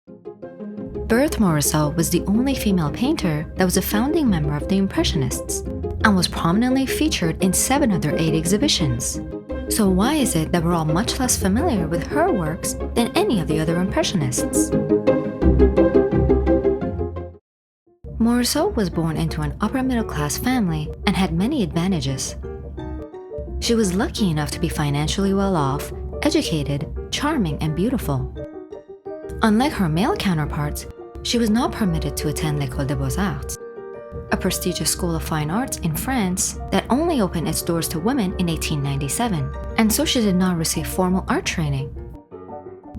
Berthe Morisot was the only female painter that was a founding member of the Impressionists and was prominently featured in 7 of their 8 exhibitions. So why is it that we're all much less familiar with her works than any of the other Impressionists? Morisot was born into an upper-middle-class family and had many advantages. She was lucky enough to be financially well off, educated, charming, and beautiful. Unlike her male counterparts, she was not permitted to attend l'École des Beaux-Arts, a prestigious school of fine arts in France that only opened its doors to women in 1897, and so she did not receive formal art training.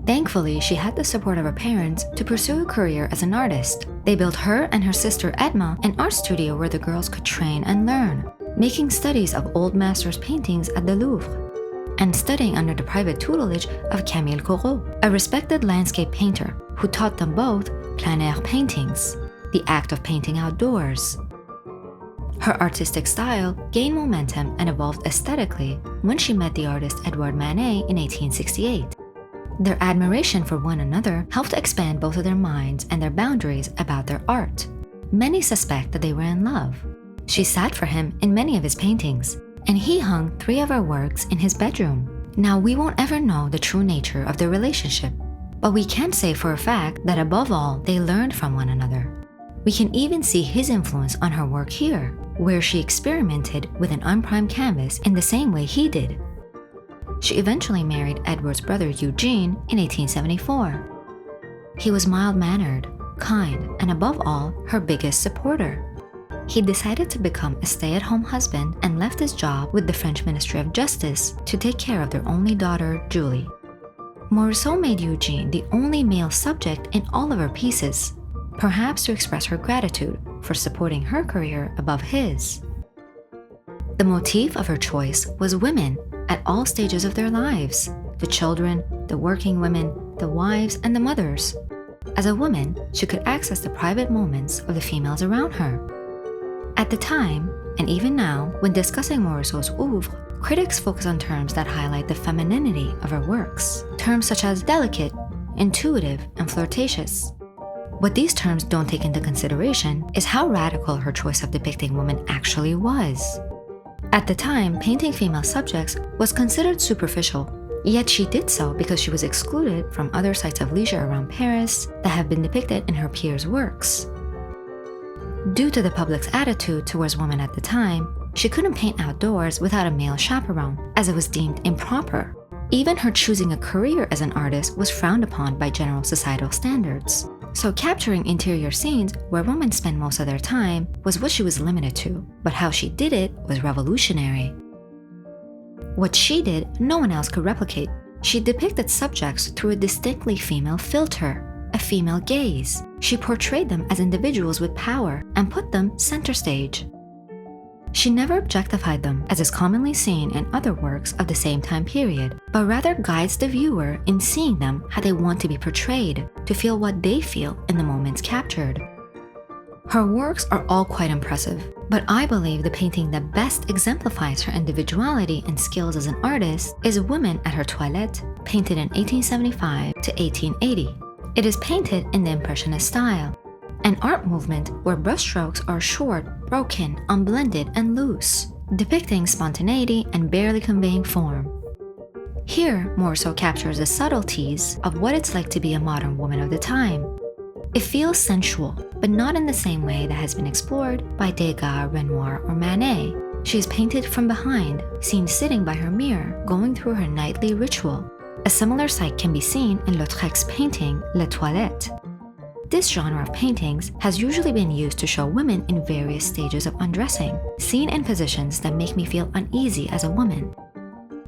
Thankfully, she had the support of her parents to pursue a career as an artist. They built her and her sister Edma an art studio where the girls could train and learn, making studies of old masters' paintings at the Louvre, and studying under the private tutelage of Camille Corot, a respected landscape painter who taught them both plein air paintings, the act of painting outdoors. Her artistic style gained momentum and evolved aesthetically when she met the artist Edouard Manet in 1868. Their admiration for one another helped expand both of their minds and their boundaries about their art. Many suspect that they were in love. She sat for him in many of his paintings, and he hung 3 of her works in his bedroom. Now, we won't ever know the true nature of their relationship, but we can say for a fact that above all, they learned from one another. We can even see his influence on her work here, where she experimented with an unprimed canvas in the same way he did. She eventually married Edward's brother Eugene in 1874. He was mild-mannered, kind, and above all, her biggest supporter. He decided to become a stay-at-home husband and left his job with the French Ministry of Justice to take care of their only daughter, Julie. Morisot made Eugene the only male subject in all of her pieces, perhaps to express her gratitude for supporting her career above his. The motif of her choice was women at all stages of their lives, the children, the working women, the wives, and the mothers. As a woman, she could access the private moments of the females around her. At the time, and even now, when discussing Morisot's oeuvre, critics focus on terms that highlight the femininity of her works, terms such as delicate, intuitive, and flirtatious. What these terms don't take into consideration is how radical her choice of depicting women actually was. At the time, painting female subjects was considered superficial, yet she did so because she was excluded from other sites of leisure around Paris that have been depicted in her peers' works. Due to the public's attitude towards women at the time, she couldn't paint outdoors without a male chaperone, as it was deemed improper. Even her choosing a career as an artist was frowned upon by general societal standards. So capturing interior scenes where women spend most of their time was what she was limited to, but how she did it was revolutionary. What she did, no one else could replicate. She depicted subjects through a distinctly female filter, a female gaze. She portrayed them as individuals with power and put them center stage. She never objectified them, as is commonly seen in other works of the same time period, but rather guides the viewer in seeing them how they want to be portrayed, to feel what they feel in the moments captured. Her works are all quite impressive, but I believe the painting that best exemplifies her individuality and skills as an artist is Women at Her Toilette, painted in 1875 to 1880. It is painted in the Impressionist style, an art movement where brushstrokes are short, broken, unblended, and loose, depicting spontaneity and barely conveying form. Here, Morisot captures the subtleties of what it's like to be a modern woman of the time. It feels sensual, but not in the same way that has been explored by Degas, Renoir, or Manet. She is painted from behind, seen sitting by her mirror, going through her nightly ritual. A similar sight can be seen in Lautrec's painting, Her Toilette. This genre of paintings has usually been used to show women in various stages of undressing, seen in positions that make me feel uneasy as a woman.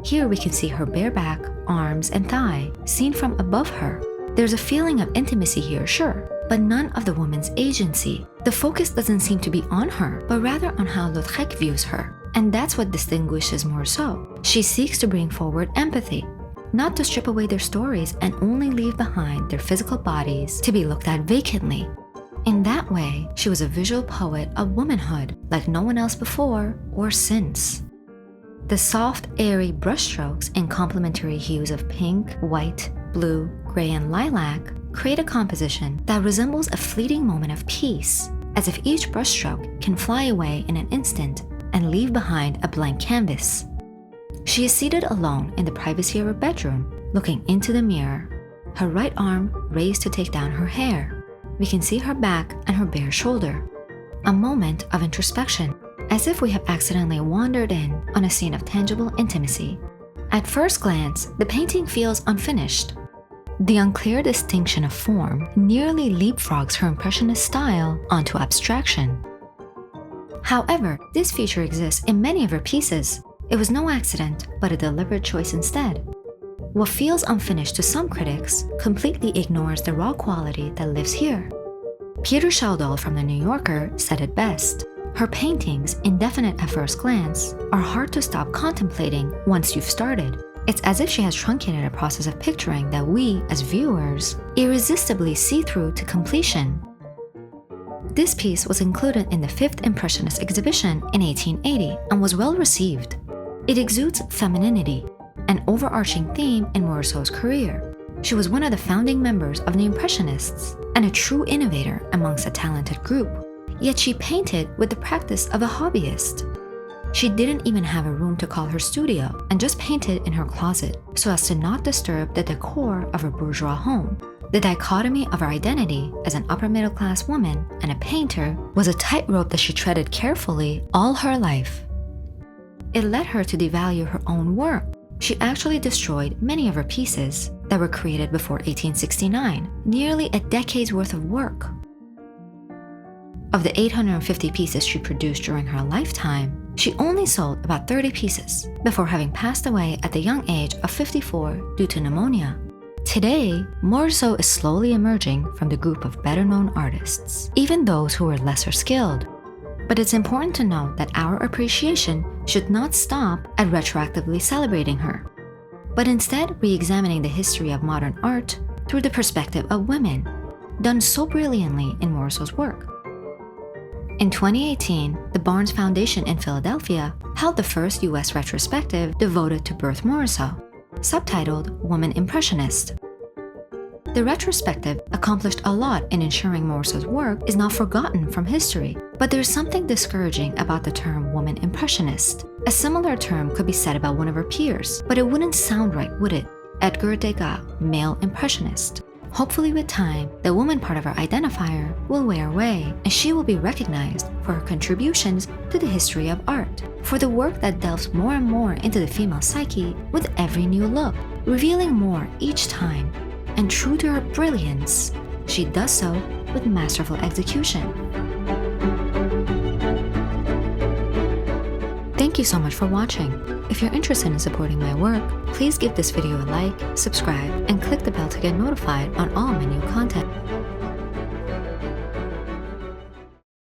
Here we can see her bare back, arms, and thigh, seen from above her. There's a feeling of intimacy here, sure, but none of the woman's agency. The focus doesn't seem to be on her, but rather on how Lautrec views her. And that's what distinguishes Morisot. She seeks to bring forward empathy, not to strip away their stories and only leave behind their physical bodies to be looked at vacantly. In that way, she was a visual poet of womanhood like no one else before or since. The soft, airy brushstrokes in complementary hues of pink, white, blue, gray, and lilac create a composition that resembles a fleeting moment of peace, as if each brushstroke can fly away in an instant and leave behind a blank canvas. She is seated alone in the privacy of her bedroom, looking into the mirror, her right arm raised to take down her hair. We can see her back and her bare shoulder. A moment of introspection, as if we have accidentally wandered in on a scene of tangible intimacy. At first glance, the painting feels unfinished. The unclear distinction of form nearly leapfrogs her Impressionist style onto abstraction. However, this feature exists in many of her pieces. It was no accident, but a deliberate choice instead. What feels unfinished to some critics completely ignores the raw quality that lives here. Peter Schaudahl from The New Yorker said it best. Her paintings, indefinite at first glance, are hard to stop contemplating once you've started. It's as if she has truncated a process of picturing that we, as viewers, irresistibly see through to completion. This piece was included in the 5th Impressionist exhibition in 1880 and was well received. It exudes femininity, an overarching theme in Morisot's career. She was one of the founding members of the Impressionists and a true innovator amongst a talented group. Yet she painted with the practice of a hobbyist. She didn't even have a room to call her studio and just painted in her closet so as to not disturb the decor of her bourgeois home. The dichotomy of her identity as an upper-middle-class woman and a painter was a tightrope that she treaded carefully all her life. It led her to devalue her own work. She actually destroyed many of her pieces that were created before 1869, nearly a decade's worth of work. Of the 850 pieces she produced during her lifetime, she only sold about 30 pieces before having passed away at the young age of 54 due to pneumonia. Today, Morisot is slowly emerging from the group of better-known artists, even those who are lesser skilled. But it's important to note that our appreciation should not stop at retroactively celebrating her, but instead re-examining the history of modern art through the perspective of women, done so brilliantly in Morisot's work. In 2018, the Barnes Foundation in Philadelphia held the first US retrospective devoted to Berthe Morisot, subtitled Woman Impressionist. The retrospective accomplished a lot in ensuring Morisot's work is not forgotten from history, but there's something discouraging about the term woman impressionist. A similar term could be said about one of her peers, but it wouldn't sound right, would it? Edgar Degas, male impressionist. Hopefully with time, the woman part of her identifier will wear away, and she will be recognized for her contributions to the history of art, for the work that delves more and more into the female psyche with every new look, revealing more each time. And true to her brilliance, she does so with masterful execution. Thank you so much for watching. If you're interested in supporting my work, please give this video a like, subscribe, and click the bell to get notified on all my new content.